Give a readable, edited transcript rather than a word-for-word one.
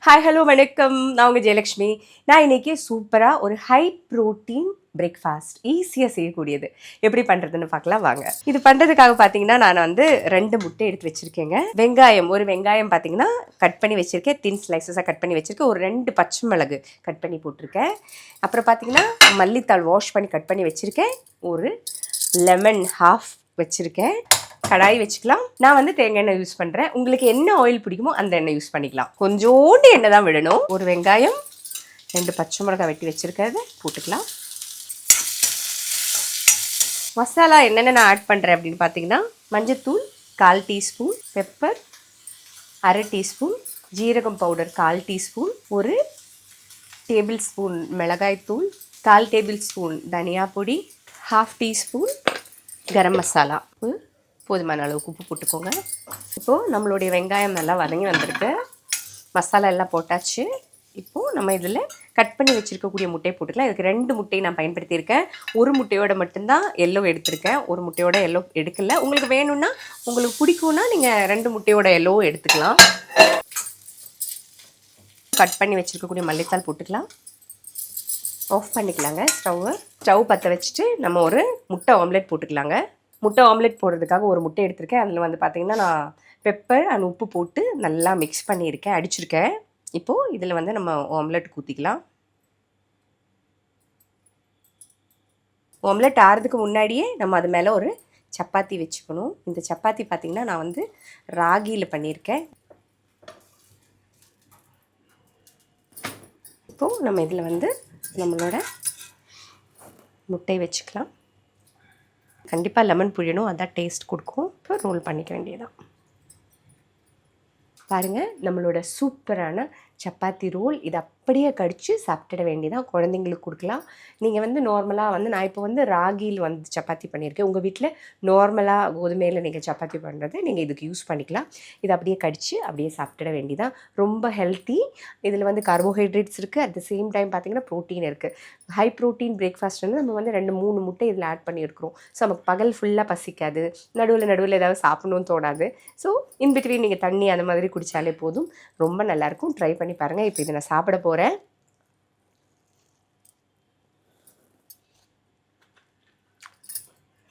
Hi hello வணக்கம். நான் உங்கள் ஜெயலக்ஷ்மி. நான் இன்றைக்கி சூப்பராக ஒரு ஹை ப்ரோட்டீன் பிரேக்ஃபாஸ்ட் ஈஸியாக செய்யக்கூடியது எப்படி பண்ணுறதுன்னு பார்க்கலாம் வாங்க. இது பண்ணுறதுக்காக பார்த்தீங்கன்னா நான் வந்து 2 முட்டை எடுத்து வச்சுருக்கேங்க. ஒரு வெங்காயம் பார்த்தீங்கன்னா கட் பண்ணி வச்சுருக்கேன், தின் ஸ்லைசஸாக கட் பண்ணி வச்சுருக்கேன். ஒரு 2 பச்சை மிளகு கட் பண்ணி போட்டிருக்கேன். அப்புறம் பார்த்தீங்கன்னா மல்லித்தாள் வாஷ் பண்ணி கட் பண்ணி வச்சுருக்கேன். ஒரு லெமன் ஹாஃப் வச்சுருக்கேன். கடாய் வச்சுக்கலாம். நான் வந்து தேங்காய் எண்ணெய் யூஸ் பண்ணுறேன். உங்களுக்கு என்ன ஆயில் பிடிக்குமோ அந்த எண்ணெய் யூஸ் பண்ணிக்கலாம். கொஞ்சோண்டு எண்ணெய் தான் விடணும். ஒரு வெங்காயம், 2 பச்சை மிளகாய் வெட்டி வச்சுருக்கிறத போட்டுக்கலாம். மசாலா என்னென்ன நான் ஆட் பண்ணுறேன் அப்படின்னு பார்த்தீங்கன்னா மஞ்சத்தூள் 1/4 டீஸ்பூன், பெப்பர் 1/2 டீஸ்பூன், ஜீரகம் பவுடர் 1/4 டீஸ்பூன், ஒரு டேபிள் ஸ்பூன் மிளகாய்த்தூள், 1/4 டேபிள் ஸ்பூன் தனியா பொடி, 1/2 டீஸ்பூன் கரம் மசாலா, போதுமான அளவுக்கு உப்பு போட்டுக்கோங்க. இப்போது நம்மளுடைய வெங்காயம் நல்லா வதங்கி வந்திருக்கு. மசாலா எல்லாம் போட்டாச்சு. இப்போது நம்ம இதில் கட் பண்ணி வச்சுருக்கக்கூடிய முட்டையை போட்டுக்கலாம். இதுக்கு 2 முட்டையை நான் பயன்படுத்தியிருக்கேன். ஒரு முட்டையோட மட்டும்தான் எல்லோ எடுத்திருக்கேன். ஒரு முட்டையோட எல்லோ எடுக்கலை. உங்களுக்கு வேணும்னா, உங்களுக்கு பிடிக்கும்னா நீங்கள் 2 முட்டையோட எல்லோ எடுத்துக்கலாம். கட் பண்ணி வச்சுருக்கக்கூடிய மல்லித்தாள் போட்டுக்கலாம். ஆஃப் பண்ணிக்கலாங்க ஸ்டவ் பற்ற வச்சுட்டு நம்ம ஒரு முட்டை ஆம்லெட் போட்டுக்கலாங்க. முட்டை ஆம்லெட் போடுறதுக்காக ஒரு முட்டை எடுத்திருக்கேன். அதில் வந்து பார்த்திங்கன்னா நான் பெப்பர் அண்ட் உப்பு போட்டு நல்லா மிக்ஸ் பண்ணியிருக்கேன், அடிச்சிருக்கேன். இப்போது இதில் வந்து நம்ம ஆம்லெட் ஊற்றிக்கலாம். ஆம்லெட் ஆறதுக்கு முன்னாடியே நம்ம அது மேலே ஒரு சப்பாத்தி வச்சுக்கணும். இந்த சப்பாத்தி பார்த்திங்கன்னா நான் வந்து ராகியில் பண்ணியிருக்கேன். இப்போது நம்ம இதில் வந்து நம்மளோட முட்டை வச்சுக்கலாம். கண்டிப்பாக லெமன் புழியணும், அதான் டேஸ்ட் கொடுக்கும். இப்போ ரோல் பண்ணிக்க வேண்டியதான். பாருங்கள், நம்மளோட சூப்பரான சப்பாத்தி ரோல். இது அப்படியே கடித்து சாப்பிட்டுட வேண்டியதான். குழந்தைங்களுக்கு கொடுக்கலாம். நீங்கள் வந்து நார்மலாக வந்து நான் இப்போ வந்து ராகியில் வந்து சப்பாத்தி பண்ணியிருக்கேன். உங்கள் வீட்டில் நார்மலாக கோதுமையில் நீங்கள் சப்பாத்தி பண்ணுறது நீங்கள் இதுக்கு யூஸ் பண்ணிக்கலாம். இது அப்படியே கடித்து அப்படியே சாப்பிட்டுட வேண்டியதான். ரொம்ப ஹெல்த்தி. இதில் வந்து கார்போஹைட்ரேட்ஸ் இருக்குது, அட் த சேம் டைம் பார்த்திங்கன்னா ப்ரோட்டீன் இருக்குது. ஹை ப்ரோட்டீன் பிரேக்ஃபாஸ்ட் வந்து நம்ம வந்து 2-3 முட்டை இதில் ஆட் பண்ணியிருக்கிறோம். ஸோ நமக்கு பகல் ஃபுல்லாக பசிக்காது, நடுவில் ஏதாவது சாப்பிடணும்னு தோணாது. ஸோ இன்பிட்வீன் நீங்கள் தண்ணி அந்த மாதிரி குடித்தாலே போதும். ரொம்ப நல்லாயிருக்கும். ட்ரை பண்ணி பாருங்கள். இப்போ இதை நான் சாப்பிட போகிறேன்.